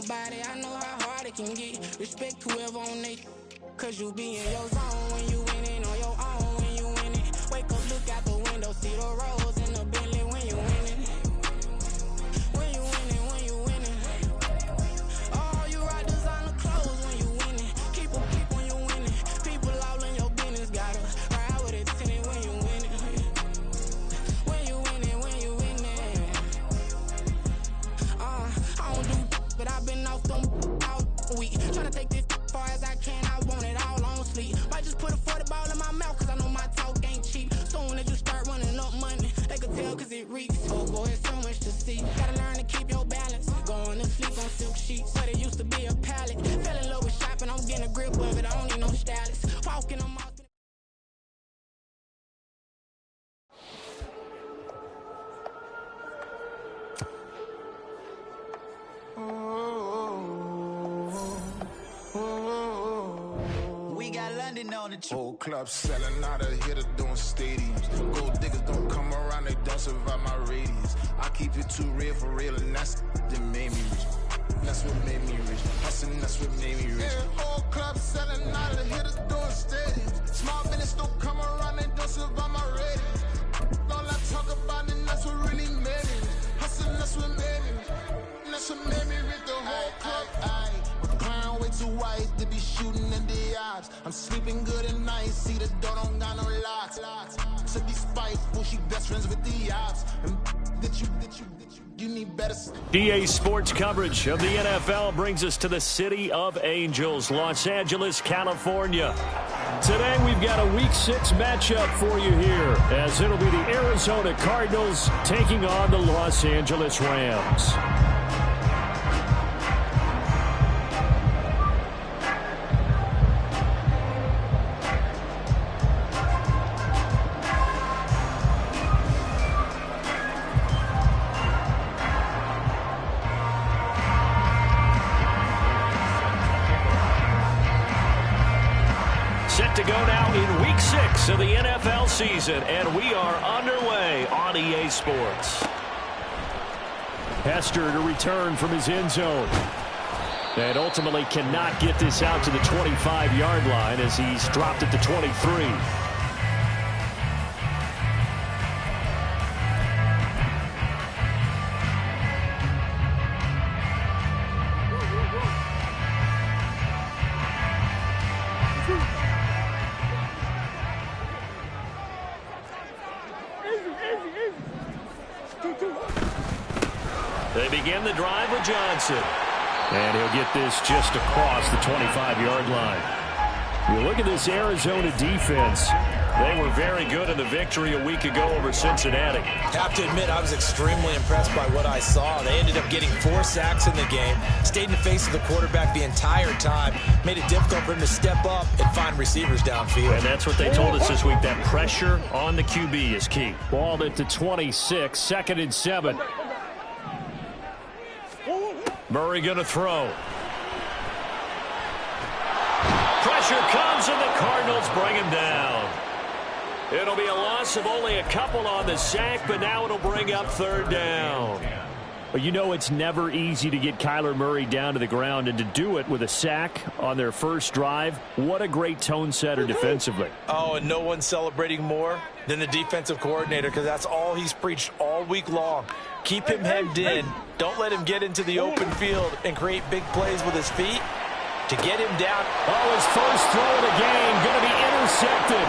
about it, I know how hard it can get. Respect whoever on they, cause you be in your zone when you winning on your own when you winning. Wake up, look out the window, see the rose in the Bentley when you winning. When you winning, when you winning. Oh, you rock designer clothes when you winning. Keep a peep when you winning. People all in your business, gotta ride with it tinted when you winning. When you winning, when you winning. I don't do, but I've been off them all week. Tryna take this far as I can, I want it all on sleep. Might just put a 40 ball in my mouth, cause I know my talk ain't cheap. Soon as you start running up money, they could tell cause it reeks. Oh boy, it's so much to see. Gotta learn to keep your balance. Going to sleep on silk sheets, but it used to be a pallet. Fell in love with shopping, I'm getting a grip of it, I don't need no stylist. Walking on my... Whole club selling out of hitter doing stadiums. Gold diggers don't come around, they don't survive my radius. I keep it too real for real, and that's that made me rich. That's what made me rich. Hustling, that's what made me rich. Yeah, whole club selling out of hitters doing stadiums. Small business don't come around, they don't survive my radius. All I talk about it, that's what really made me rich. Hustling, that's what made me rich. That's what made me rich. The whole club. Clown way too wise to be shooting in the eyes. I'm sleeping good at night, see the door don't got no locks. To be spiteful, she best friends with the ops. And you need better. EA Sports coverage of the NFL brings us to the City of Angels, Los Angeles, California. Today we've got a Week 6 matchup for you here, as it'll be the Arizona Cardinals taking on the Los Angeles Rams. Set to go now in Week 6 of the NFL season, and we are underway on EA Sports. Hester to return from his end zone. And ultimately cannot get this out to the 25-yard line as he's dropped at the 23. They begin the drive with Johnson. And he'll get this just across the 25-yard line. You look at this Arizona defense. They were very good in the victory a week ago over Cincinnati. Have to admit, I was extremely impressed by what I saw. They ended up getting 4 sacks in the game, stayed in the face of the quarterback the entire time, made it difficult for him to step up and find receivers downfield. And that's what they told us this week, that pressure on the QB is key. Balled at the 26, 2nd and 7. Murray going to throw. Pressure comes, and the Cardinals bring him down. It'll be a loss of only a couple on the sack, but now it'll bring up 3rd down. But you know it's never easy to get Kyler Murray down to the ground, and to do it with a sack on their first drive, what a great tone setter defensively. Oh, and no one's celebrating more than the defensive coordinator, because that's all he's preached all week long. Keep him hemmed in. Don't let him get into the open field and create big plays with his feet to get him down. Oh, his first throw of the game going to be intercepted.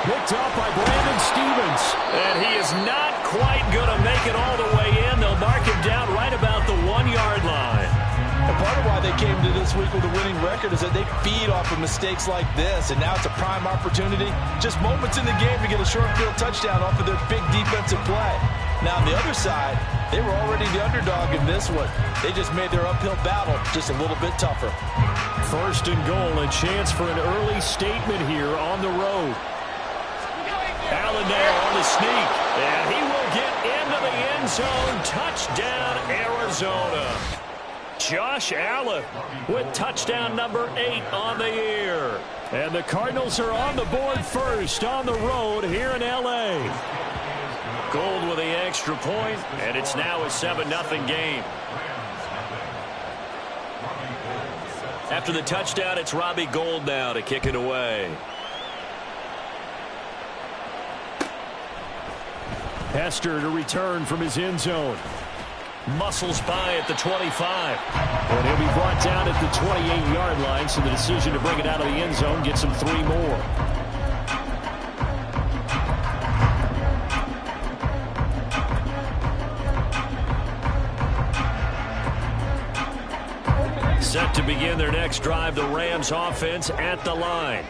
Picked up by Brandon Stevens. And he is not quite going to make it all the way in. They'll mark him down right about the 1-yard line. And part of why they came to this week with a winning record is that they feed off of mistakes like this. And now it's a prime opportunity, just moments in the game, to get a short field touchdown off of their big defensive play. Now on the other side, they were already the underdog in this one. They just made their uphill battle just a little bit tougher. 1st and goal, a chance for an early statement here on the road. Allendale on the sneak, and he will get into the end zone. Touchdown, Arizona. Josh Allen with touchdown number 8 on the year. And the Cardinals are on the board first on the road here in L.A. Gold with the extra point, and it's now a 7-0 game. After the touchdown, it's Robbie Gould now to kick it away. Hester to return from his end zone. Muscles by at the 25. And he'll be brought down at the 28-yard line, so the decision to bring it out of the end zone gets him 3 more. Set to begin their next drive, the Rams offense at the line.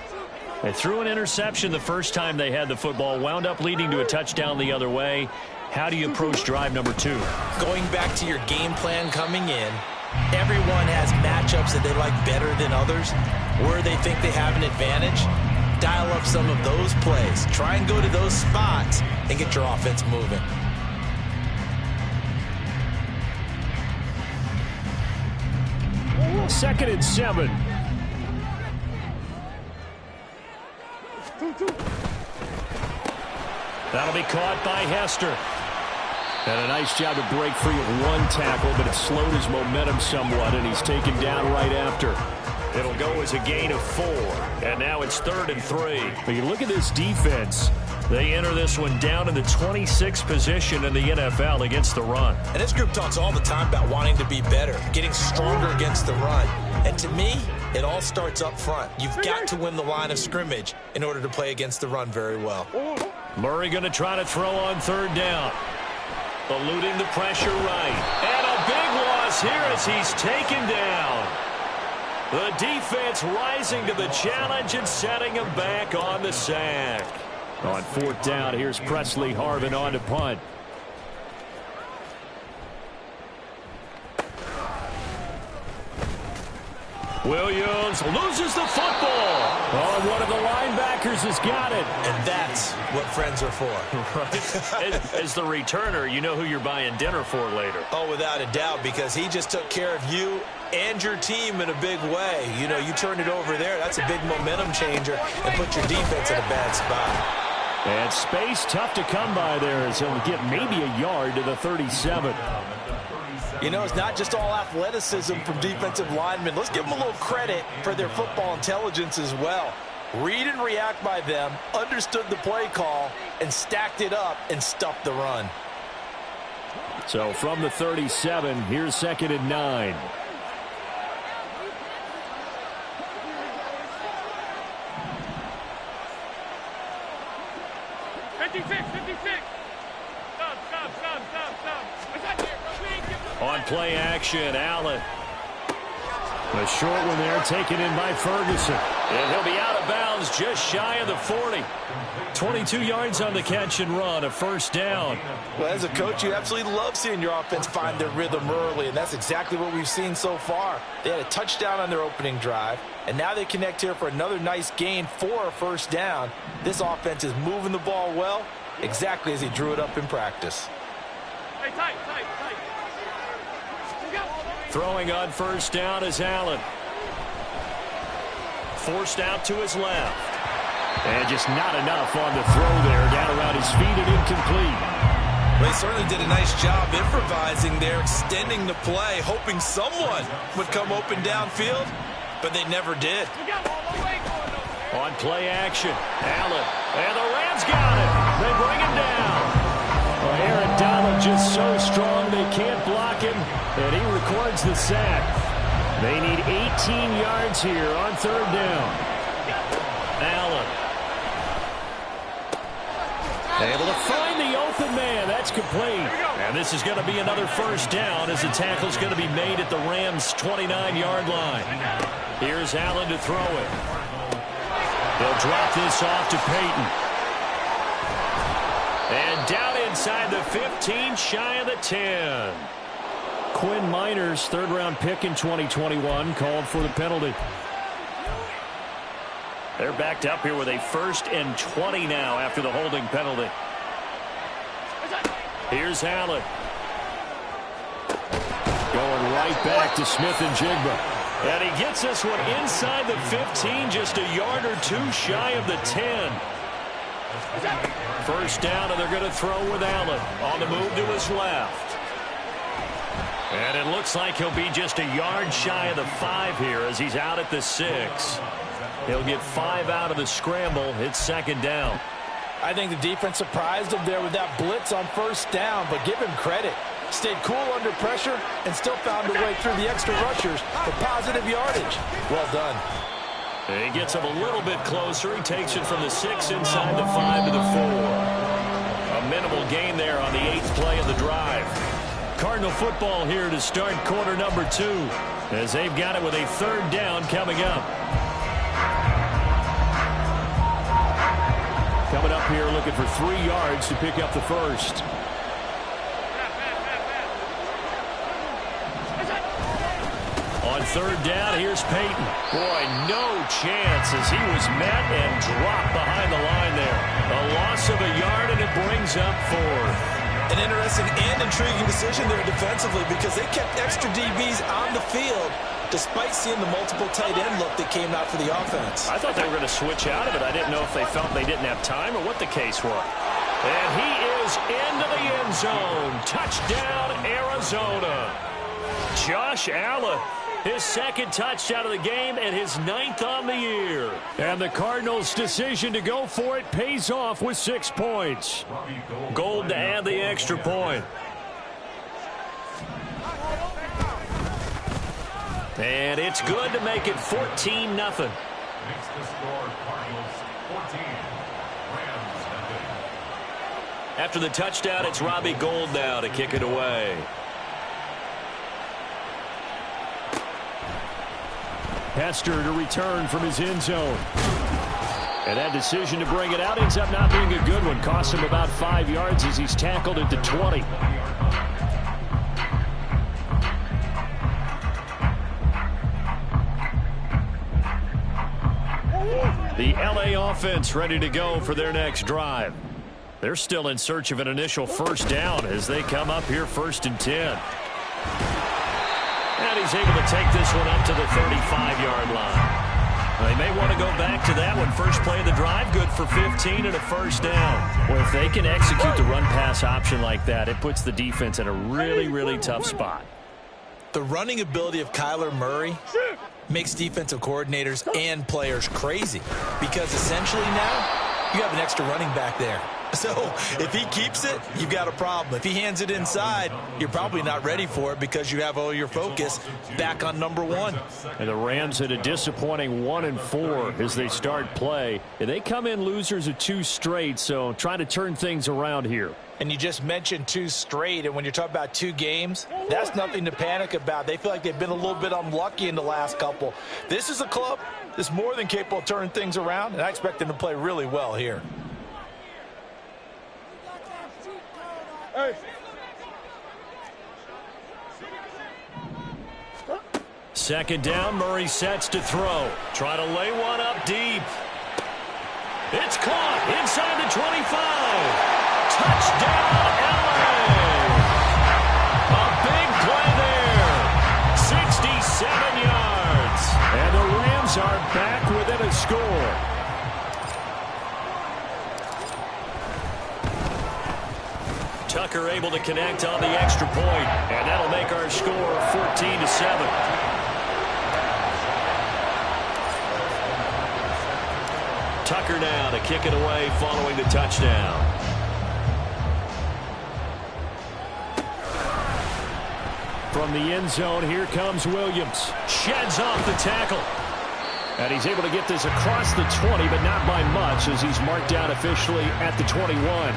They threw an interception the first time they had the football, wound up leading to a touchdown the other way. How do you approach drive number 2? Going back to your game plan coming in, everyone has matchups that they like better than others, where they think they have an advantage. Dial up some of those plays. Try and go to those spots and get your offense moving. Second and 7. That'll be caught by Hester. And a nice job to break free of 1 tackle, but it slowed his momentum somewhat, and he's taken down right after. It'll go as a gain of 4. And now it's 3rd and 3. But you look at this defense. They enter this one down in the 26th position in the NFL against the run. And this group talks all the time about wanting to be better, getting stronger against the run. And to me, it all starts up front. You've got to win the line of scrimmage in order to play against the run very well. Murray going to try to throw on 3rd down. Eluding the pressure right. And a big loss here as he's taken down. The defense rising to the challenge and setting him back on the sack. On 4th down, here's Presley Harvin on to punt. Williams loses the football. Oh, one of the linebackers has got it. And that's what friends are for. Right. As the returner, you know who you're buying dinner for later. Oh, without a doubt, because he just took care of you and your team in a big way. You know, you turned it over there. That's a big momentum changer and put your defense in a bad spot. And space tough to come by there as he'll get maybe a yard to the 37. You know, it's not just all athleticism from defensive linemen. Let's give them a little credit for their football intelligence as well. Read and react by them, understood the play call, and stacked it up and stuffed the run. So from the 37, here's 2nd and 9. On play action, Allen. A short one there taken in by Ferguson. And he'll be out of bounds just shy of the 40. 22 yards on the catch and run, a 1st down. Well, as a coach, you absolutely love seeing your offense find their rhythm early, and that's exactly what we've seen so far. They had a touchdown on their opening drive, and now they connect here for another nice gain for a 1st down. This offense is moving the ball well, exactly as he drew it up in practice. Hey, tight. Throwing on 1st down is Allen. Forced out to his left. And just not enough on the throw there. Down around his feet and incomplete. They certainly did a nice job improvising there, extending the play, hoping someone would come open downfield, but they never did. On play action, Allen. And the Rams got it. They bring him down. Well, Aaron Donald just so strong they can't block him, and he records the sack. They need 18 yards here on 3rd down. Allen. Able to find the open man. That's complete. And this is going to be another 1st down as the tackle's going to be made at the Rams' 29-yard line. Here's Allen to throw it. They'll drop this off to Peyton. And down inside the 15, shy of the 10. Quinn Miners, 3rd-round pick in 2021, called for the penalty. They're backed up here with a 1st and 20 now after the holding penalty. Here's Allen. Going right back to Smith and Jigba. And he gets this one inside the 15, just a yard or 2 shy of the 10. 1st down, and they're going to throw with Allen on the move to his left. And it looks like he'll be just a yard shy of the 5 here as he's out at the 6. He'll get 5 out of the scramble. It's second down. I think the defense surprised him there with that blitz on first down, but give him credit. Stayed cool under pressure and still found a way through the extra rushers for positive yardage. Well done. He gets him a little bit closer. He takes it from the 6 inside the 5 to the 4. A minimal gain there on the 8th play of the drive. Cardinal football here to start quarter number 2 as they've got it with a third down coming up. Coming up here looking for 3 yards to pick up the first. On third down, here's Peyton. Boy, no chance as he was met and dropped behind the line there. A loss of a yard, and it brings up 4th. An interesting and intriguing decision there defensively because they kept extra DBs on the field despite seeing the multiple tight end look that came out for the offense. I thought they were going to switch out of it. I didn't know if they felt they didn't have time or what the case was. And he is into the end zone. Touchdown, Arizona. Josh Allen. His second touchdown of the game and his 9th on the year. And the Cardinals' decision to go for it pays off with 6 points. Gold to add the extra point. And it's good to make it 14-0. After the touchdown, it's Robbie Gould now to kick it away. Hester to return from his end zone. And that decision to bring it out ends up not being a good one. Costs him about 5 yards as he's tackled at the 20. The LA offense ready to go for their next drive. They're still in search of an initial first down as they come up here 1st and 10. And he's able to take this one up to the 35-yard line. They may want to go back to that one. First play of the drive, good for 15 and a first down. Well, if they can execute the run-pass option like that, it puts the defense in a really, really tough spot. The running ability of Kyler Murray makes defensive coordinators and players crazy because essentially now you have an extra running back there. So if he keeps it, you've got a problem. If he hands it inside, you're probably not ready for it because you have all your focus back on number 1. And the Rams at a disappointing 1-4 as they start play. And they come in losers of 2 straight, so try to turn things around here. And you just mentioned 2 straight, and when you're talking about 2 games, that's nothing to panic about. They feel like they've been a little bit unlucky in the last couple. This is a club that's more than capable of turning things around, and I expect them to play really well here. Second down, Murray sets to throw. Try to lay one up deep. It's caught inside the 25. Touchdown, LA. A big play there. 67 yards. And the Rams are back within a score. Tucker able to connect on the extra point, and that'll make our score 14-7. Tucker now to kick it away following the touchdown. From the end zone, here comes Williams. Sheds off the tackle. And he's able to get this across the 20, but not by much as he's marked down officially at the 21.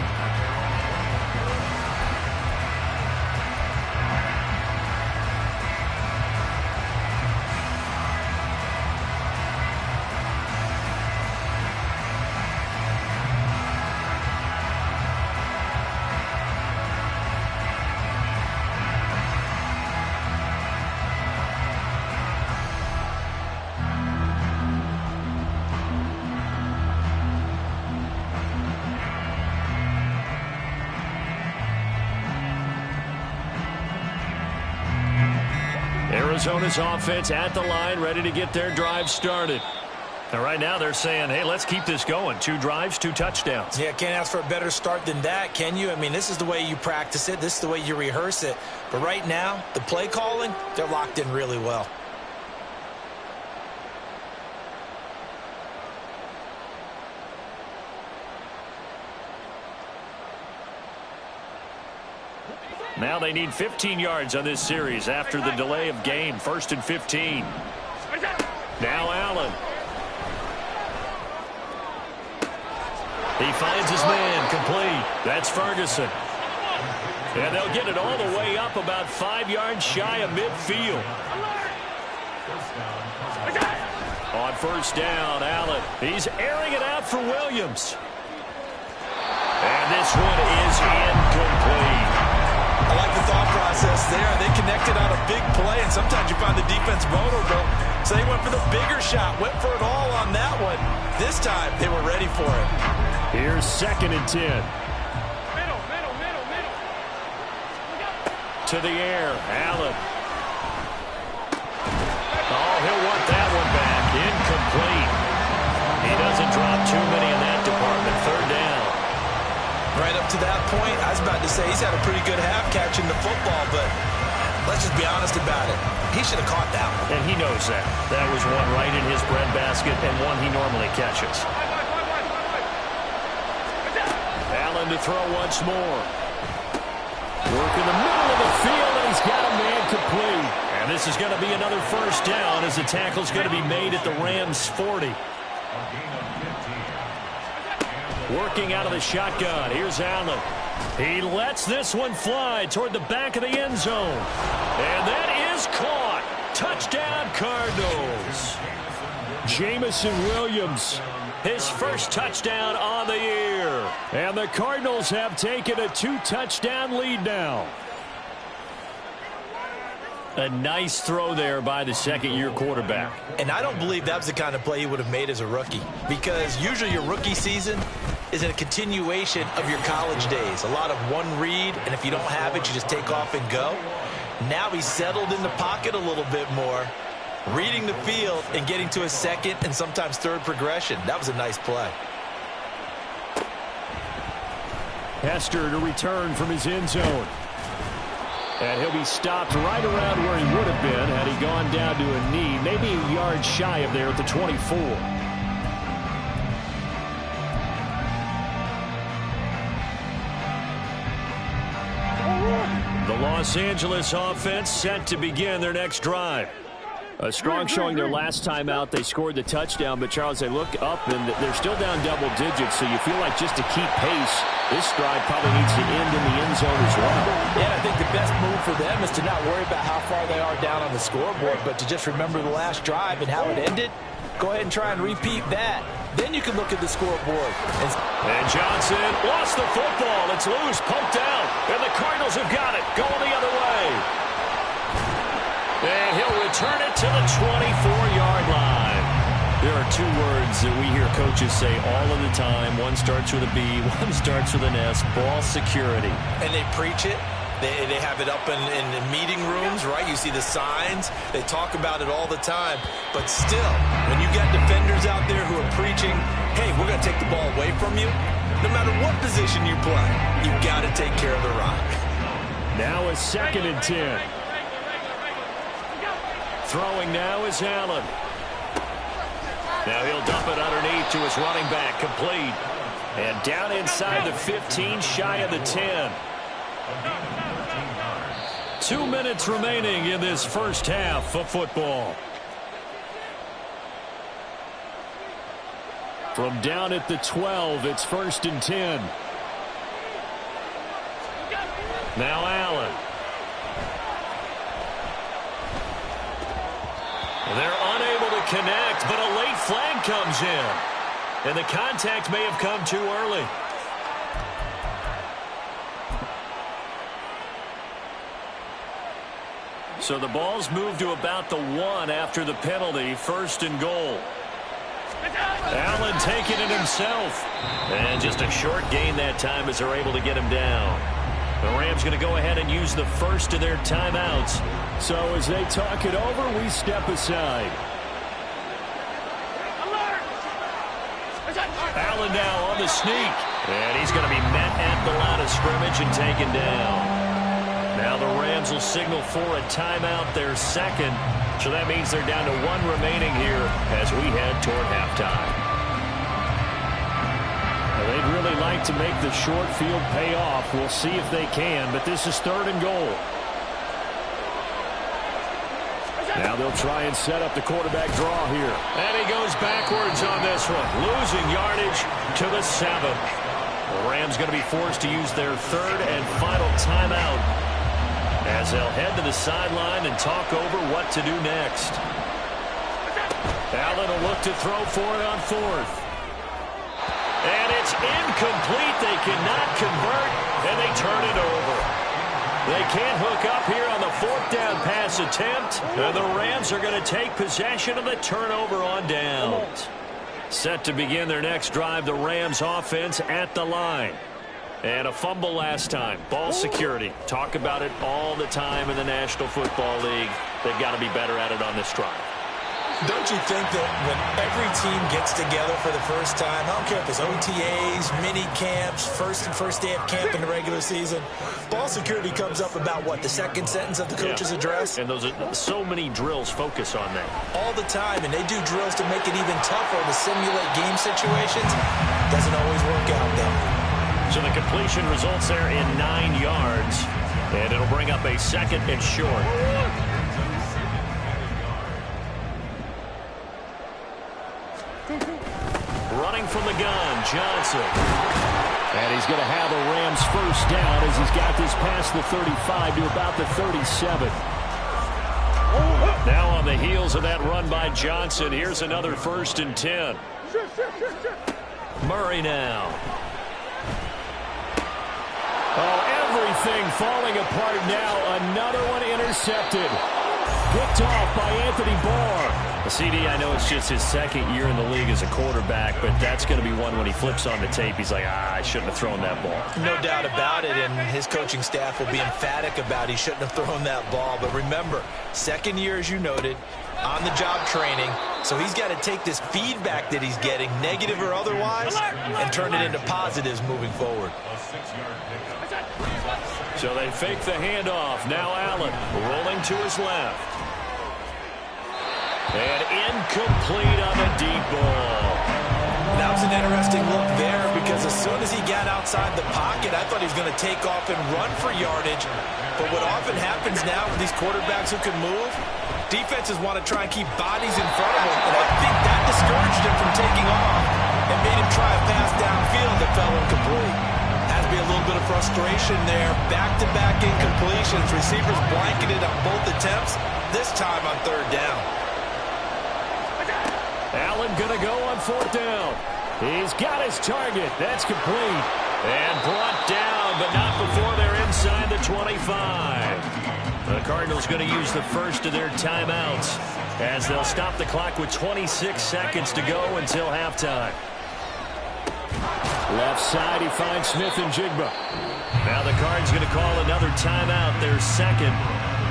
Arizona's offense at the line, ready to get their drive started. And right now they're saying, hey, let's keep this going. 2 drives, 2 touchdowns. Yeah, can't ask for a better start than that, can you? I mean, this is the way you practice it. This is the way you rehearse it. But right now, the play calling, they're locked in really well. Now they need 15 yards on this series after the delay of game. 1st and 15. Now Allen. He finds his man, complete. That's Ferguson. And they'll get it all the way up about 5 yards shy of midfield. On 1st down, Allen. He's airing it out for Williams. And this one is incomplete. I like the thought process there. They connected on a big play, and sometimes you find the defense vulnerable. So they went for the bigger shot, went for it all on that one. This time, they were ready for it. Here's 2nd and 10. To the air, Allen. Oh, he'll want that one back. Incomplete. He doesn't drop too many in that department. 3rd down. Right up to that point, I was about to say he's had a pretty good half catching the football, but let's just be honest about it. He should have caught that one. And he knows that. That was one right in his breadbasket and one he normally catches. Allen to throw once more. Work in the middle of the field, and he's got a man complete. And this is going to be another 1st down as the tackle's going to be made at the Rams' 40. Working out of the shotgun. Here's Allen. He lets this one fly toward the back of the end zone. And that is caught. Touchdown, Cardinals. Jameson Williams, his 1st touchdown on the year. And the Cardinals have taken a 2-touchdown lead now. A nice throw there by the 2nd-year quarterback. And I don't believe that was the kind of play he would have made as a rookie, because usually your rookie season is a continuation of your college days. A lot of one read, and if you don't have it, you just take off and go. Now he's settled in the pocket a little bit more, reading the field and getting to a 2nd and sometimes 3rd progression. That was a nice play. Hester to return from his end zone. And he'll be stopped right around where he would have been had he gone down to a knee, maybe a yard shy of there at the 24. The Los Angeles offense set to begin their next drive. A strong showing their last time out. They scored the touchdown, but, Charles, they look up, and they're still down double digits, so you feel like just to keep pace, this drive probably needs to end in the end zone as well. Yeah, I think the best move for them is to not worry about how far they are down on the scoreboard, but to just remember the last drive and how it ended. Go ahead and try and repeat that. Then you can look at the scoreboard. And Johnson lost the football. It's loose, poked out, and the Cardinals have got it, going the other way. And he'll return it to the 24-yard line. There are 2 words that we hear coaches say all of the time. One starts with a B, one starts with an S, ball security. And they preach it. They have it up in meeting rooms, right? You see the signs. They talk about it all the time. But still, when you got defenders out there who are preaching, hey, we're going to take the ball away from you, no matter what position you play, you've got to take care of the rock. Now a 2nd and 10. Throwing now is Allen. Now he'll dump it underneath to his running back, complete. And down inside the 15, shy of the 10. 2 minutes remaining in this 1st half of football. From down at the 12, it's 1st and 10. Now Allen. They're unable to connect, but a late flag comes in. And the contact may have come too early. So the ball's moved to about the 1 after the penalty, 1st and goal. Allen taking it himself. And just a short gain that time as they're able to get him down. The Rams going to go ahead and use the first of their timeouts. So as they talk it over, we step aside. Alert! on the sneak. And he's going to be met at the line of scrimmage and taken down. Now the Rams will signal for a timeout, their second. So that means they're down to 1 remaining here as we head toward halftime. Well, they'd really like to make the short field pay off. We'll see if they can, but this is 3rd and goal. Now they'll try and set up the quarterback draw here. And he goes backwards on this one, losing yardage to the 7. The Rams going to be forced to use their 3rd and final timeout as they'll head to the sideline and talk over what to do next. Allen will look to throw for it on 4th. And it's incomplete. They cannot convert, and they turn it over. They can't hook up here on the 4th down pass attempt. And the Rams are going to take possession of the turnover on downs. Set to begin their next drive, the Rams offense at the line. And a fumble last time. Ball security. Talk about it all the time in the National Football League. They've got to be better at it on this drive. Don't you think that when every team gets together for the first time, I don't care if it's OTAs, mini camps, first day of camp in the regular season, ball security comes up about what, the second sentence of the coach's address? And those are so many drills focus on that. All the time, and they do drills to make it even tougher to simulate game situations. Doesn't always work out though. So the completion results there in 9 yards, and it'll bring up a 2nd and short. Running from the gun, Johnson. And he's going to have a Rams first down as he's got this past the 35 to about the 37. Now on the heels of that run by Johnson, here's another 1st and 10. Murray now. Oh, everything falling apart now. Another one intercepted. Picked off by Anthony Barr. CD, I know it's just his 2nd year in the league as a quarterback, but that's going to be one when he flips on the tape. He's like, I shouldn't have thrown that ball. No doubt about it, and his coaching staff will be emphatic about he shouldn't have thrown that ball. But remember, 2nd year, as you noted, on-the-job training, so he's got to take this feedback that he's getting, negative or otherwise, and turn it into positives moving forward. So they fake the handoff. Now Allen rolling to his left. And incomplete on the deep ball. That was an interesting look there because as soon as he got outside the pocket, I thought he was going to take off and run for yardage. But what often happens now with these quarterbacks who can move, defenses want to try and keep bodies in front of him. And I think that discouraged him from taking off and made him try a pass downfield that fell incomplete. Has to be a little bit of frustration there. Back-to-back incompletions. Receivers blanketed on both attempts, this time on 3rd down. Allen going to go on 4th down. He's got his target. That's complete. And brought down, but not before they're inside the 25. The Cardinals going to use the first of their timeouts as they'll stop the clock with 26 seconds to go until halftime. Left side, he finds Smith and Jigba. Now the Cards going to call another timeout, their 2nd.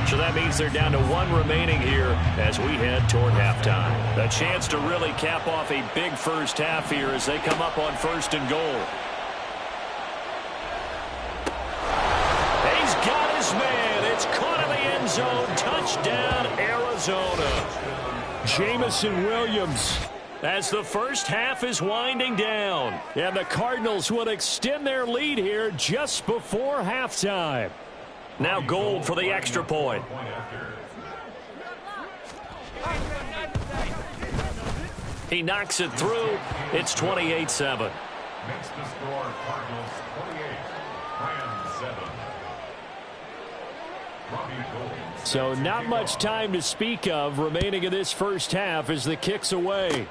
So that means they're down to 1 remaining here as we head toward halftime. A chance to really cap off a big first half here as they come up on 1st and goal. He's got his man. It's caught in the end zone. Touchdown, Arizona. Jamison Williams. As the first half is winding down. And the Cardinals will extend their lead here just before halftime. Now Gold for the extra point. He knocks it through. It's 28-7. Makes the score Cardinals 28, Rams 7. Robbie Gold. So not much time to speak of remaining in this first half as the kick's away.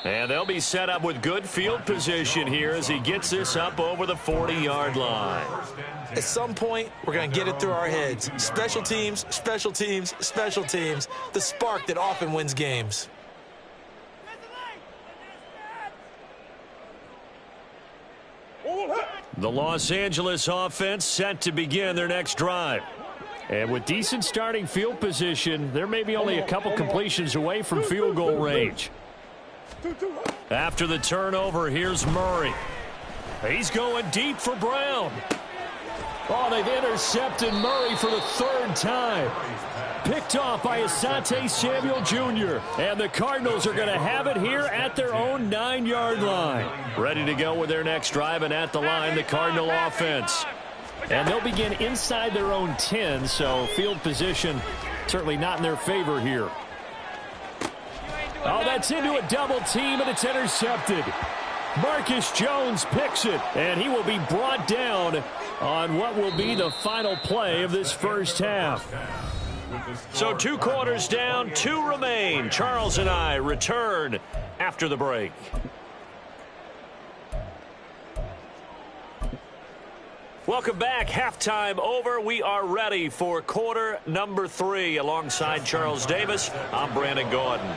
And they'll be set up with good field position here as he gets this up over the 40-yard line. At some point, we're going to get it through our heads. Special teams, special teams, special teams. The spark that often wins games. The Los Angeles offense set to begin their next drive. And with decent starting field position, there may be only a couple completions away from field goal range. After the turnover, here's Murray. He's going deep for Brown. Oh, they've intercepted Murray for the third time. Picked off by Asante Samuel Jr. And the Cardinals are going to have it here at their own 9-yard line. Ready to go with their next drive, and at the line, the Cardinal offense. And they'll begin inside their own 10, so field position certainly not in their favor here. Oh, that's into a double team, and it's intercepted. Marcus Jones picks it, and he will be brought down on what will be the final play of this first half. So 2 quarters down, 2 remain. Charles and I return after the break. Welcome back. Halftime over. We are ready for quarter number 3. Alongside Charles Davis, I'm Brandon Gaudin.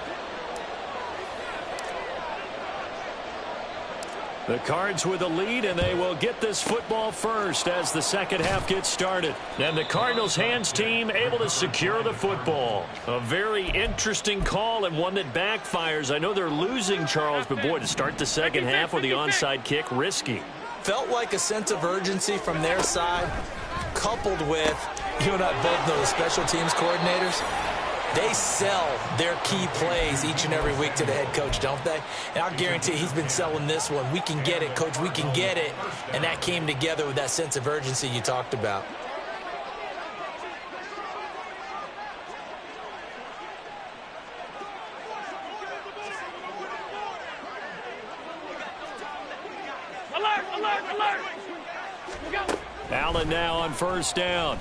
The Cards with a lead, and they will get this football first as the second half gets started. And the Cardinals hands team able to secure the football. A very interesting call and one that backfires. I know they're losing, Charles, but boy, to start the second half with the onside kick, risky. Felt like a sense of urgency from their side, coupled with, you and I both know the special teams coordinators. They sell their key plays each and every week to the head coach, don't they? And I'll guarantee he's been selling this one. We can get it, coach, we can get it. And that came together with that sense of urgency you talked about. Alert, alert, alert! Allen now on first down.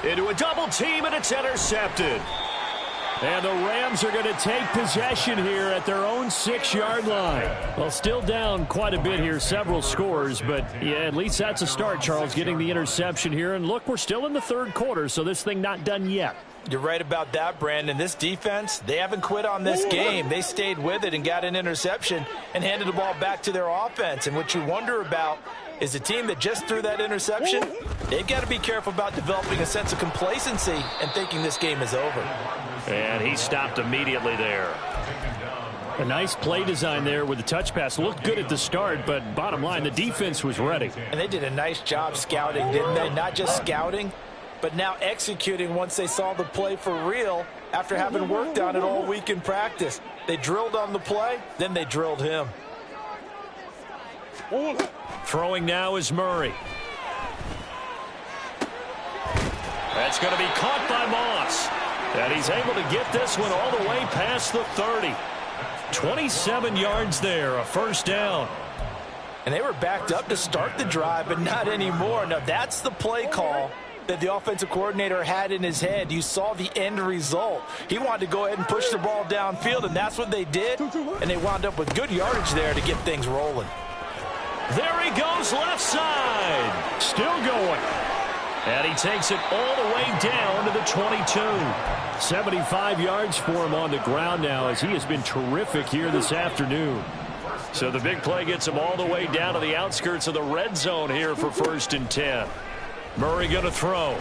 Into a double team, and it's intercepted. And the Rams are going to take possession here at their own 6-yard line. Well, still down quite a bit here, several scores, but yeah, at least that's a start, Charles, getting the interception here. And look, we're still in the third quarter, so this thing not done yet. You're right about that, Brandon. This defense, they haven't quit on this game. They stayed with it and got an interception and handed the ball back to their offense. And what you wonder about is a team that just threw that interception, they've got to be careful about developing a sense of complacency and thinking this game is over. And he stopped immediately there. A nice play design there with the touch pass. Looked good at the start, but bottom line, the defense was ready. And they did a nice job scouting, didn't they? Not just scouting, but now executing once they saw the play for real after having worked on it all week in practice. They drilled on the play, then they drilled him. Throwing now is Murray. That's going to be caught by Moss. And he's able to get this one all the way past the 30. 27 yards there, a first down. And they were backed up to start the drive, but not anymore. Now, that's the play call that the offensive coordinator had in his head. You saw the end result. He wanted to go ahead and push the ball downfield, and that's what they did. And they wound up with good yardage there to get things rolling. There he goes, left side. Still going. And he takes it all the way down to the 22. 75 yards for him on the ground now, as he has been terrific here this afternoon. So the big play gets him all the way down to the outskirts of the red zone here for 1st and 10. Murray going to throw.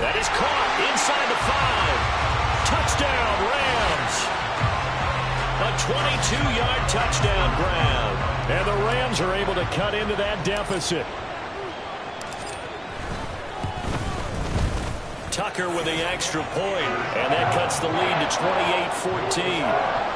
That is caught inside the 5. Touchdown, Rams. A 22-yard touchdown grab. And the Rams are able to cut into that deficit. Tucker with the extra point, and that cuts the lead to 28-14.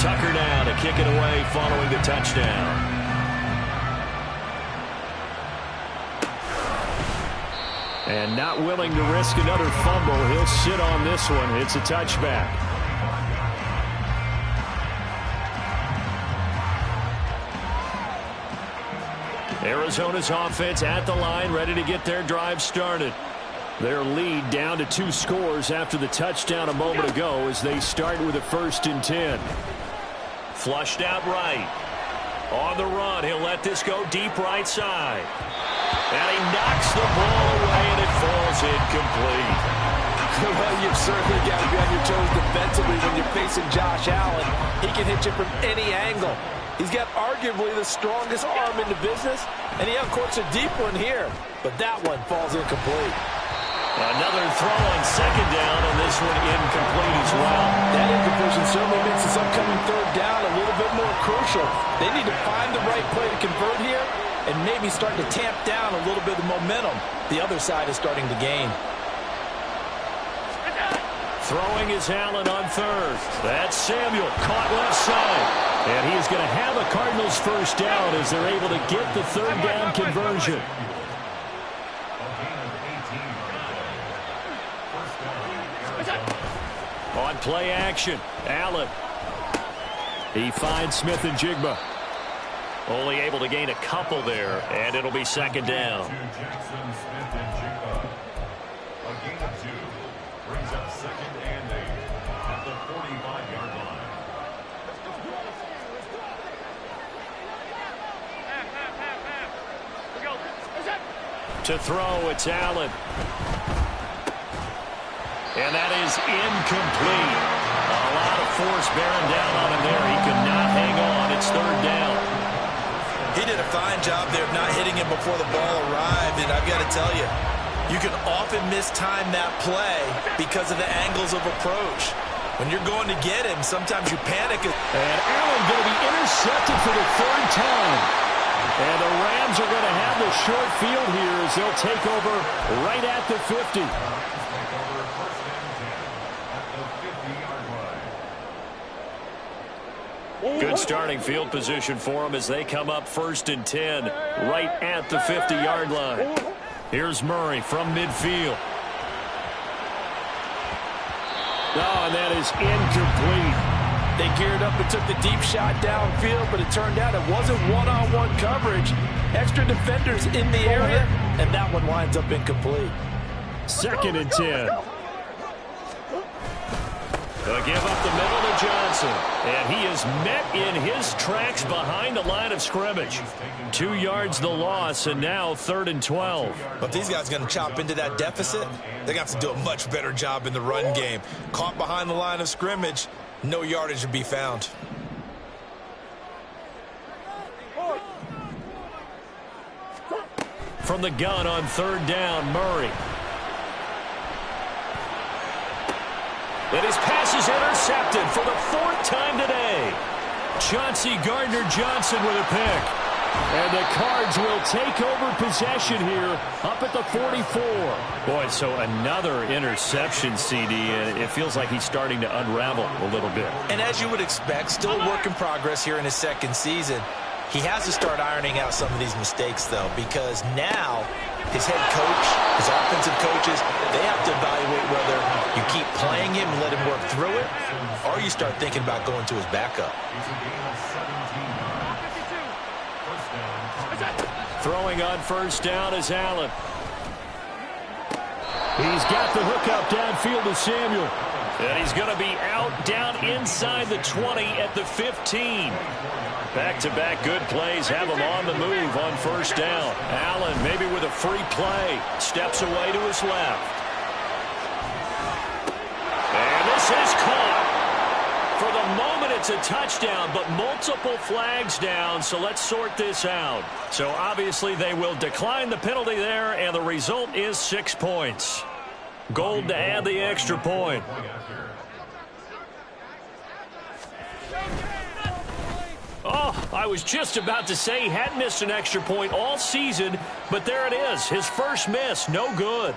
Tucker now to kick it away following the touchdown. And not willing to risk another fumble. He'll sit on this one. It's a touchback. Arizona's offense at the line, ready to get their drive started. Their lead down to 2 scores after the touchdown a moment ago as they start with a 1st and 10. Flushed out right. On the run, he'll let this go deep right side. And he knocks the ball away, and it falls incomplete. Well, you've certainly got to be on your toes defensively when you're facing Josh Allen. He can hit you from any angle. He's got arguably the strongest arm in the business, and he uncorks a deep one here. But that one falls incomplete. Another throw on second down, and this one incomplete as well. That incompletion certainly makes this upcoming third down a little bit more crucial. They need to find the right play to convert here and maybe start to tamp down a little bit of momentum. The other side is starting to gain. Throwing is Allen on third. That's Samuel, caught left side. And he is going to have a Cardinals first down as they're able to get the third down conversion. On play action, Allen. He finds Smith and Jigba. Only able to gain a couple there, and it'll be second down. Brings up second and 8 at the 45-yard line. To throw, it's Allen. And that is incomplete. A lot of force bearing down on him there. He could not hang on. It's third down. He did a fine job there of not hitting him before the ball arrived, and I've got to tell you, you can often mistime that play because of the angles of approach. When you're going to get him, sometimes you panic. And Allen going to be intercepted for the third time. And the Rams are going to have the short field here as they'll take over right at the 50. Good starting field position for them as they come up 1st and 10 right at the 50-yard line. Here's Murray from midfield. Oh, and that is incomplete. They geared up and took the deep shot downfield, but it turned out it wasn't one-on-one coverage. Extra defenders in the area, and that one winds up incomplete. 2nd and 10. They'll give up the middle to Johnson. And he is met in his tracks behind the line of scrimmage. 2 yards the loss, and now 3rd and 12. But these guys are going to chop into that deficit. They're going to have to do a much better job in the run game. Caught behind the line of scrimmage, no yardage to be found. From the gun on 3rd down, Murray. And his pass is intercepted for the 4th time today. Chauncey Gardner-Johnson with a pick. And the Cards will take over possession here up at the 44. Boy, so another interception, CD, and it feels like he's starting to unravel a little bit. And as you would expect, still a work in progress here in his 2nd season. He has to start ironing out some of these mistakes, though, because now his head coach, his offensive coaches, they have to evaluate whether you keep playing him and let him work through it, or you start thinking about going to his backup. Throwing on 1st down is Allen. He's got the hook up downfield to Samuel. And he's going to be out down inside the 20 at the 15. Back-to-back good plays have him on the move on 1st down. Allen maybe with a free play. Steps away to his left. And this is caught. For the moment, it's a touchdown, but multiple flags down, so let's sort this out. So obviously they will decline the penalty there, and the result is 6 points. Gold to add the extra point. Oh, I was just about to say he hadn't missed an extra point all season, but there it is. His first miss, no good.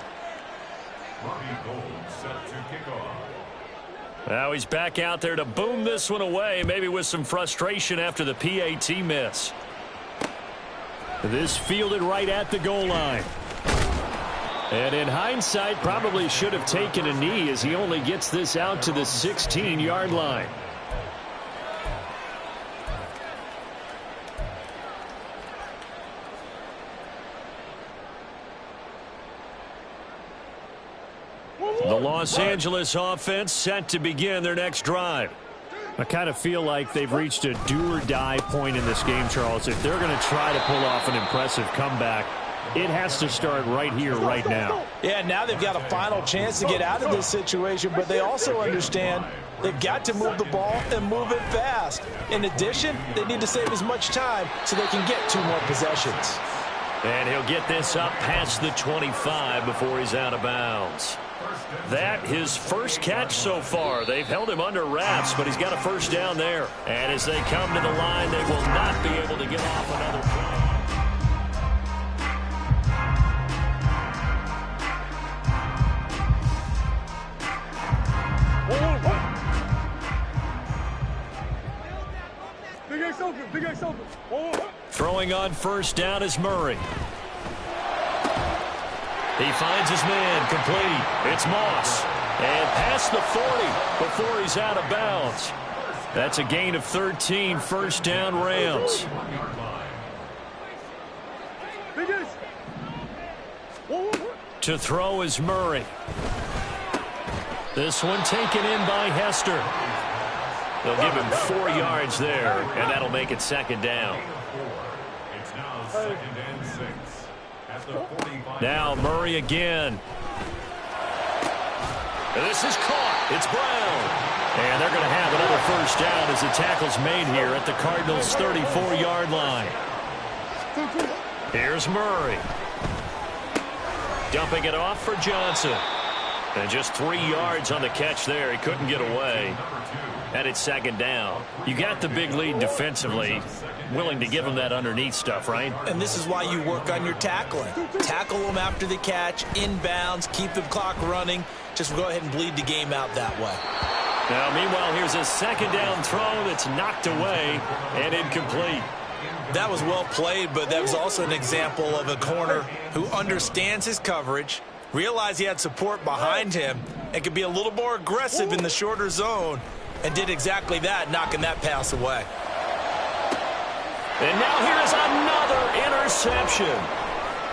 Now he's back out there to boom this one away, maybe with some frustration after the PAT miss. This fielded right at the goal line. And in hindsight, probably should have taken a knee as he only gets this out to the 16-yard line. The Los Angeles offense set to begin their next drive. I kind of feel like they've reached a do-or-die point in this game, Charles. If they're going to try to pull off an impressive comeback, It has to start right here, right now. Yeah, now they've got a final chance to get out of this situation, but they also understand they've got to move the ball and move it fast. In addition, they need to save as much time so they can get 2 more possessions. And he'll get this up past the 25 before he's out of bounds. That his first catch so far. They've held him under wraps, but he's got a first down there. And as they come to the line, they will not be able to get off another play. Big X open. Throwing on first down is Murray. He finds his man, complete. It's Moss. And past the 40 before he's out of bounds. That's a gain of 13, first down Rams. To throw is Murray. This one taken in by Hester. They'll give him 4 yards there, and that'll make it second down. It's now 2nd and 6 at the 45. Now Murray again. And this is caught. It's Brown. And they're going to have another first down as the tackle's made here at the Cardinals' 34-yard line. Here's Murray. Dumping it off for Johnson. And just 3 yards on the catch there. He couldn't get away. And it's second down. You got the big lead defensively. Willing to give them that underneath stuff, right? And this is why you work on your tackling. Tackle them after the catch, inbounds, keep the clock running. Just go ahead and bleed the game out that way. Now, meanwhile, here's a second down throw that's knocked away and incomplete. That was well played, but that was also an example of a corner who understands his coverage, realized he had support behind him, and could be a little more aggressive in the shorter zone, and did exactly that, knocking that pass away. And now here's another interception.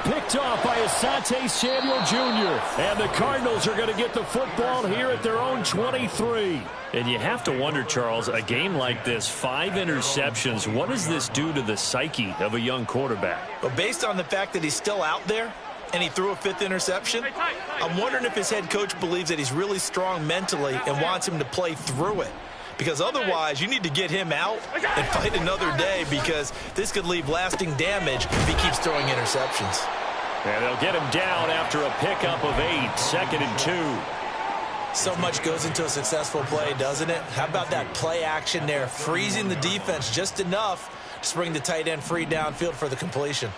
Picked off by Asante Samuel Jr. And the Cardinals are going to get the football here at their own 23. And you have to wonder, Charles, a game like this, 5 interceptions, what does this do to the psyche of a young quarterback? But based on the fact that he's still out there and he threw a 5th interception, I'm wondering if his head coach believes that he's really strong mentally and wants him to play through it. Because otherwise, you need to get him out and fight another day, because this could leave lasting damage if he keeps throwing interceptions. And they'll get him down after a pickup of 8, 2nd and 2. So much goes into a successful play, doesn't it? How about that play action there, freezing the defense just enough to bring the tight end free downfield for the completion.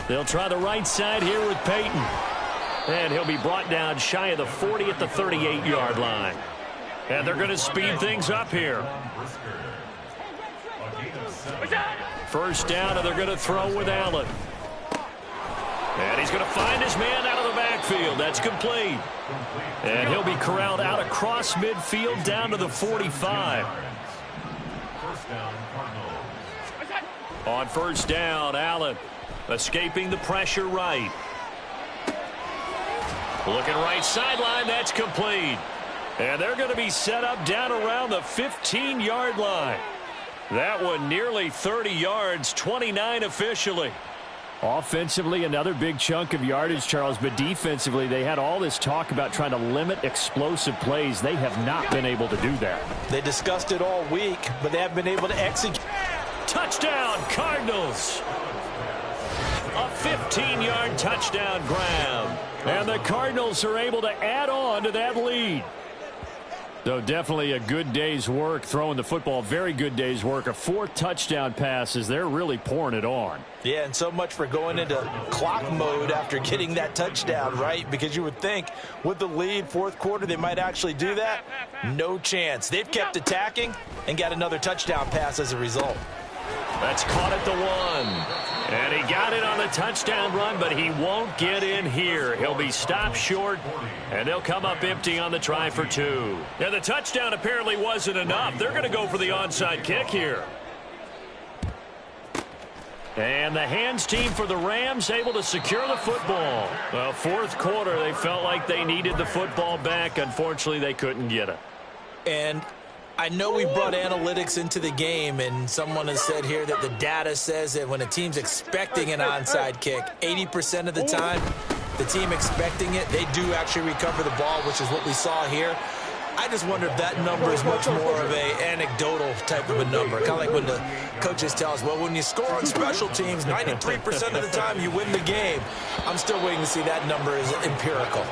They'll try the right side here with Peyton. And he'll be brought down shy of the 40 at the 38-yard line. And they're going to speed things up here. First down, and they're going to throw with Allen. And he's going to find his man out of the backfield. That's complete. And he'll be corralled out across midfield down to the 45. On first down, Allen escaping the pressure right. Looking right sideline, that's complete. And they're going to be set up down around the 15-yard line. That one nearly 30 yards, 29 officially. Offensively, another big chunk of yardage, Charles, but defensively, they had all this talk about trying to limit explosive plays. They have not been able to do that. They discussed it all week, but they haven't been able to execute. Touchdown, Cardinals. A 15-yard touchdown grab. And the Cardinals are able to add on to that lead. So definitely a good day's work throwing the football. Very good day's work. A 4th touchdown passes. They're really pouring it on. Yeah, and so much for going into clock mode after getting that touchdown, right? Because you would think with the lead, 4th quarter, they might actually do that. No chance. They've kept attacking and got another touchdown pass as a result. That's caught at the 1. And he got it on the touchdown run, but he won't get in here. He'll be stopped short, and they'll come up empty on the try for 2. And the touchdown apparently wasn't enough. They're going to go for the onside kick here. And the hands team for the Rams able to secure the football. Well, 4th quarter, they felt like they needed the football back. Unfortunately, they couldn't get it. And I know we brought analytics into the game, and someone has said here that the data says that when a team's expecting an onside kick, 80% of the time, the team expecting it, they do actually recover the ball, which is what we saw here. I just wonder if that number is much more of an anecdotal type of a number. Kind of like when the coaches tell us, well, when you score on special teams, 93% of the time you win the game. I'm still waiting to see that number is empirical.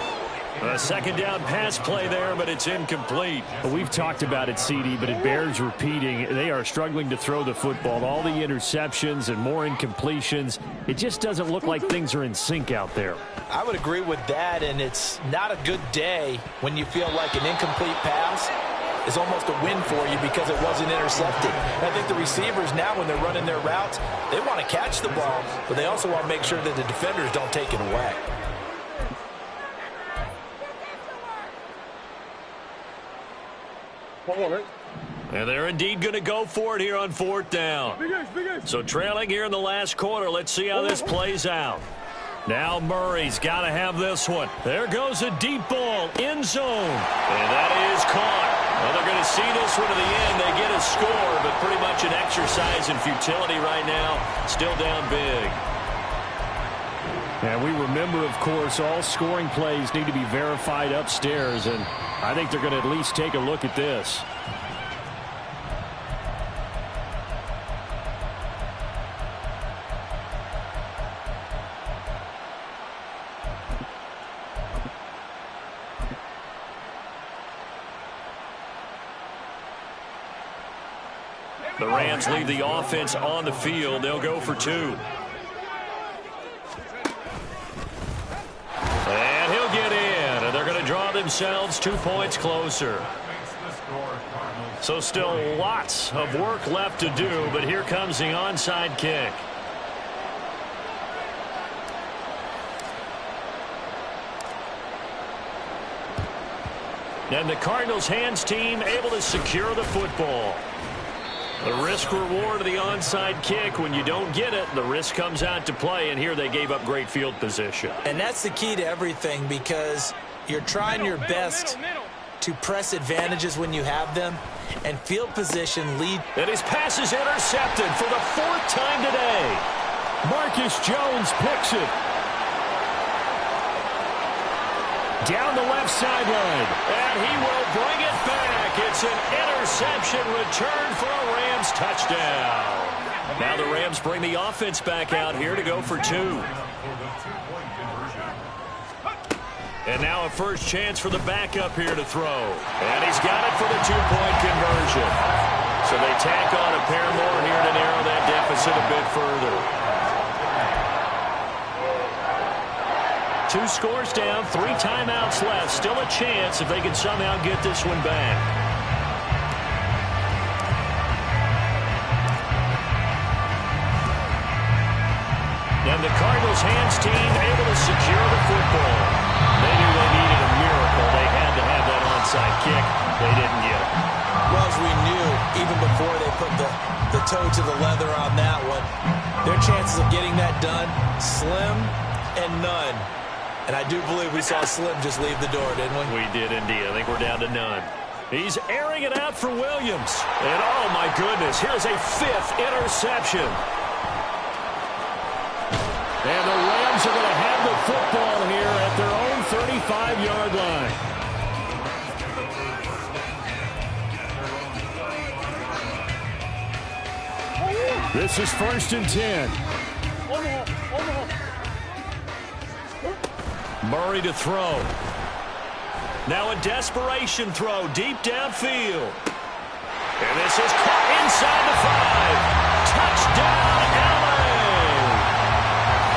A second down pass play there, but it's incomplete. Well, we've talked about it, CD, but it bears repeating. They are struggling to throw the football. All the interceptions and more incompletions. It just doesn't look like things are in sync out there. I would agree with that, and it's not a good day when you feel like an incomplete pass is almost a win for you because it wasn't intercepted. And I think the receivers now, when they're running their routes, they want to catch the ball, but they also want to make sure that the defenders don't take it away. And they're indeed going to go for it here on fourth down. So trailing here in the last quarter. Let's see how this plays out. Now Murray's got to have this one. There goes a deep ball, end zone. And that is caught. Well, they're going to see this one to the end. They get a score, but pretty much an exercise in futility right now. Still down big. And we remember, of course, all scoring plays need to be verified upstairs, and I think they're going to at least take a look at this. The Rams leave the offense on the field. They'll go for two. And he'll get in, and they're going to draw themselves 2 points closer. So still lots of work left to do, but here comes the onside kick. And the Cardinals hands team able to secure the football. The risk reward of the onside kick, when you don't get it, the risk comes out to play, and here they gave up great field position. And that's the key to everything, because you're trying your best to press advantages when you have them, and field position lead. And his pass is intercepted for the fourth time today. Marcus Jones picks it. Down the left sideline. And he will bring it back. It's an interception return for a Rams touchdown. Now the Rams bring the offense back out here to go for two. And now a first chance for the backup here to throw. And he's got it for the two-point conversion. So they tack on a pair more here to narrow that deficit a bit further. 2 scores down, 3 timeouts left. Still a chance if they can somehow get this one back. And the Cardinals hands team able to secure the football. They knew they needed a miracle. They had to have that onside kick. They didn't get it. Well, as we knew, even before they put the toe to the leather on that one, their chances of getting that done, slim and none. And I do believe we saw Slim just leave the door, didn't we? We did indeed. I think we're down to none. He's airing it out for Williams. And oh my goodness, here's a 5th interception. And the Rams are going to have the football here at their own 35-yard line. This is 1st and 10. Murray to throw. Now a desperation throw deep downfield. And this is caught inside the 5. Touchdown, LA!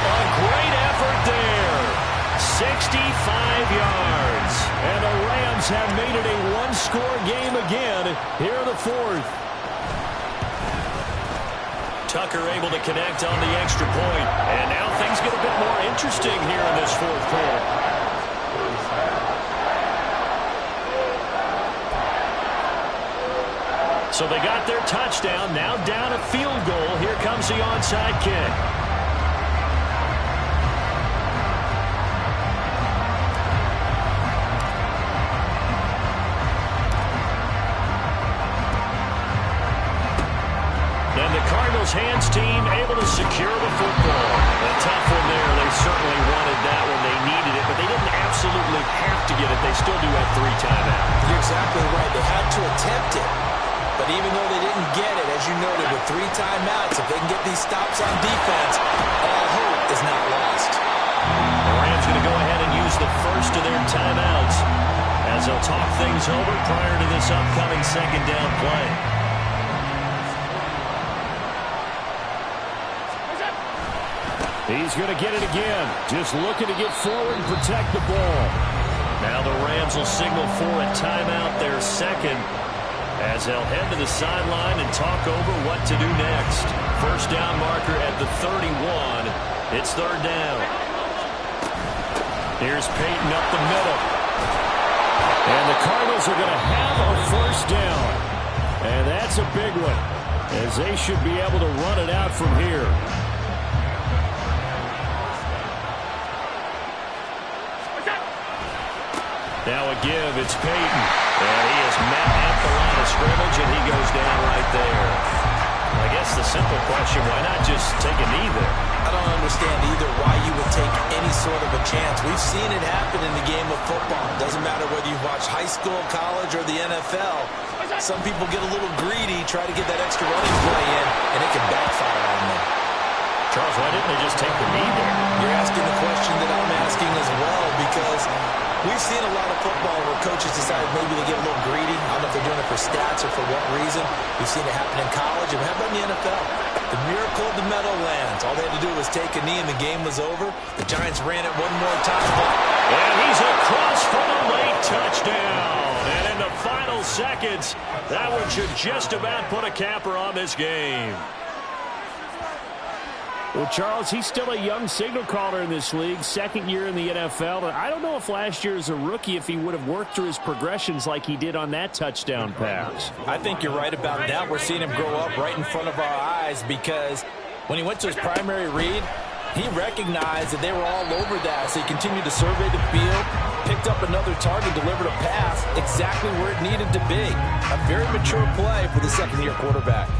A great effort there. 65 yards. And the Rams have made it a one-score game again here in the 4th. Tucker able to connect on the extra point. And now things get a bit more interesting here in this 4th quarter. So they got their touchdown. Now down a field goal. Here comes the onside kick. Cardinals hands team able to secure the football. A tough one there. They certainly wanted that when they needed it, but they didn't absolutely have to get it. They still do have 3 timeouts. You're exactly right. They had to attempt it. But even though they didn't get it, as you noted, with 3 timeouts, if they can get these stops on defense, all hope is not lost. The Rams going to go ahead and use the first of their timeouts as they'll talk things over prior to this upcoming second down play. He's going to get it again. Just looking to get forward and protect the ball. Now the Rams will signal for a timeout, their second, as they'll head to the sideline and talk over what to do next. First down marker at the 31. It's third down. Here's Peyton up the middle. And the Cardinals are going to have a first down. And that's a big one, as they should be able to run it out from here. Now a give, it's Peyton. And he is met at the line of scrimmage, and he goes down right there. I guess the simple question, why not just take a knee there? I don't understand either why you would take any sort of a chance. We've seen it happen in the game of football. It doesn't matter whether you watch high school, college, or the NFL. Some people get a little greedy, try to get that extra running play in, and it can backfire on them. Charles, why didn't they just take the knee there? You're asking the question that I'm asking as well, because we've seen a lot of football where coaches decide maybe they get a little greedy. I don't know if they're doing it for stats or for what reason. We've seen it happen in college, and how about in the NFL? The miracle of the Meadowlands. All they had to do was take a knee, and the game was over. The Giants ran it one more time. And he's across for a late touchdown. And in the final seconds, that one should just about put a capper on this game. Well, Charles, he's still a young signal caller in this league, second year in the NFL. I don't know if last year as a rookie, if he would have worked through his progressions like he did on that touchdown pass. I think you're right about that. We're seeing him grow up right in front of our eyes, because when he went to his primary read, he recognized that they were all over that, so he continued to survey the field, picked up another target, delivered a pass exactly where it needed to be. A very mature play for the second-year quarterback.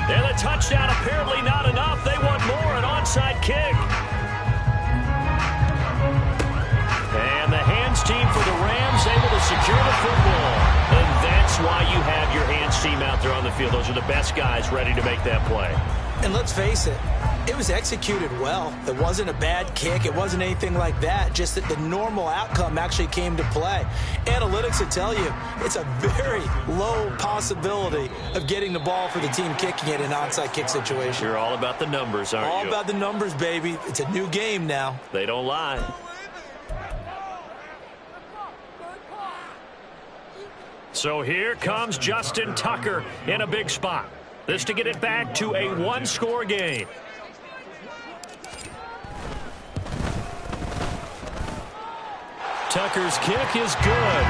And the touchdown apparently not enough. They want more, an onside kick. And the hands team for the Rams able to secure the football. And that's why you have your hands team out there on the field. Those are the best guys ready to make that play. And let's face it, it was executed well. It wasn't a bad kick. It wasn't anything like that. Just that the normal outcome actually came to play. Analytics will tell you it's a very low possibility of getting the ball for the team kicking it in an onside kick situation. You're all about the numbers, aren't you? All about the numbers, baby. It's a new game now. They don't lie. So here comes Justin Tucker in a big spot. This to get it back to a one-score game. Tucker's kick is good.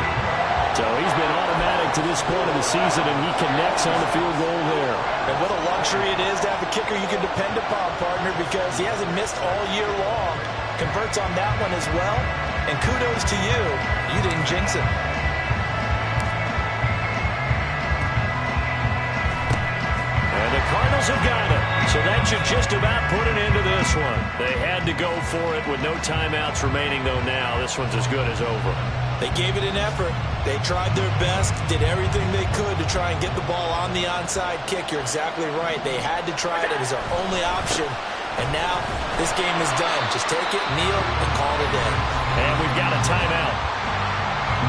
So he's been automatic to this point of the season, and he connects on the field goal there. And what a luxury it is to have a kicker you can depend upon, partner, because he hasn't missed all year long. Converts on that one as well. And kudos to you. You didn't jinx it. And the Cardinals have got it. So that should just about put an end to this one. They had to go for it with no timeouts remaining, though now this one's as good as over. They gave it an effort. They tried their best, did everything they could to try and get the ball on the onside kick. You're exactly right. They had to try it. It was their only option. And now this game is done. Just take it, kneel, and call it a day. And we've got a timeout.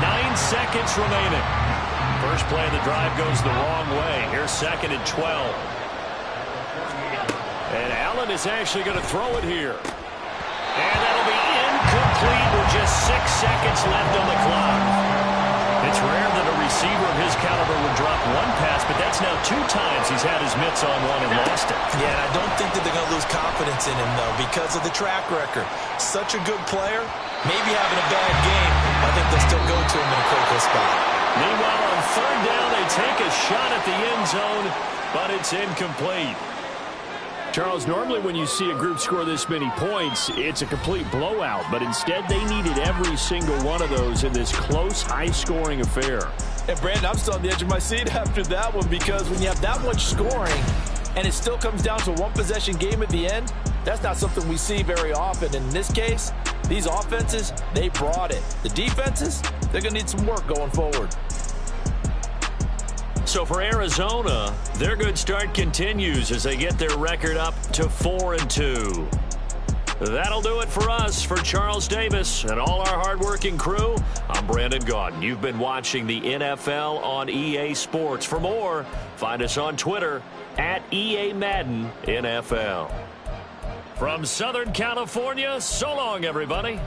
9 seconds remaining. First play of the drive goes the wrong way. Here's 2nd and 12. And Allen is actually going to throw it here. And that'll be incomplete with just 6 seconds left on the clock. It's rare that a receiver of his caliber would drop one pass, but that's now 2 times he's had his mitts on one and lost it. Yeah, and I don't think that they're going to lose confidence in him, though, because of the track record. Such a good player, maybe having a bad game, I think they'll still go to him in a critical spot. Meanwhile, on third down, they take a shot at the end zone, but it's incomplete. Charles, normally when you see a group score this many points, it's a complete blowout. But instead, they needed every single one of those in this close, high-scoring affair. And Brandon, I'm still on the edge of my seat after that one, because when you have that much scoring and it still comes down to a one-possession game at the end, that's not something we see very often. In this case, these offenses, they brought it. The defenses, they're going to need some work going forward. So for Arizona, their good start continues as they get their record up to 4-2. That'll do it for us. For Charles Davis and all our hardworking crew, I'm Brandon Gaudin. You've been watching the NFL on EA Sports. For more, find us on Twitter at EA Madden NFL. From Southern California, so long, everybody.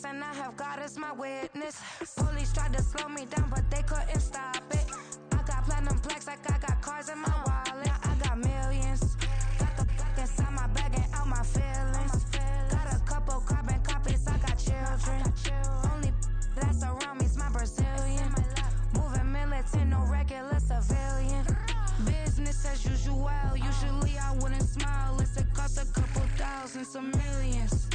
And I have God as my witness. Police tried to slow me down, but they couldn't stop it. I got platinum plaques like I got cars in my wallet. I got millions. Got the fuck inside my bag and out my feelings. Got a couple carbon copies, I got children. Only that's around me's my Brazilian. Moving militant, no regular civilian. Business as usual. Usually I wouldn't smile. Unless it costs a couple thousand, some millions.